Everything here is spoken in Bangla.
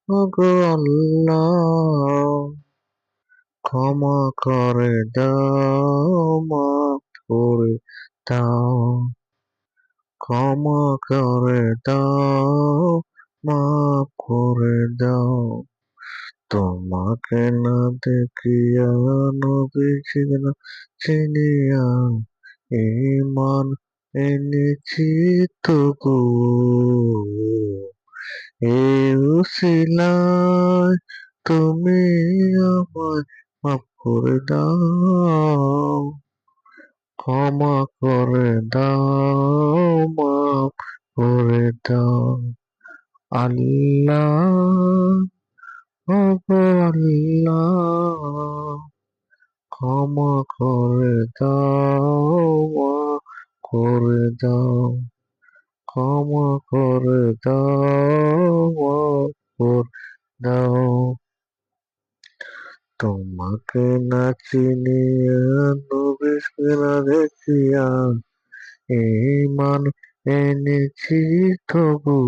ওগো আল্লাহ ক্ষমা করে দাও, মাফ করে দাও, ক্ষমা করে দাও, মাফ করে দাও। তোমাকে না দেখিয়া নবীজি না চিনিয়া ঈমান এনেছি তবু এই উসিলায় তুমি আমায় মাফ করে দাও, ক্ষমা করে দাও, মাফ করে দাও। আল্লাহ ওগো আল্লাহ ক্ষমা করে দাও, মাফ করে দাও, ক্ষমা করে দাও, মাফ করে দাও। তোমাকে না চিনিয়া নবীকে না দেখিয়া ঈমান এনেছি তবু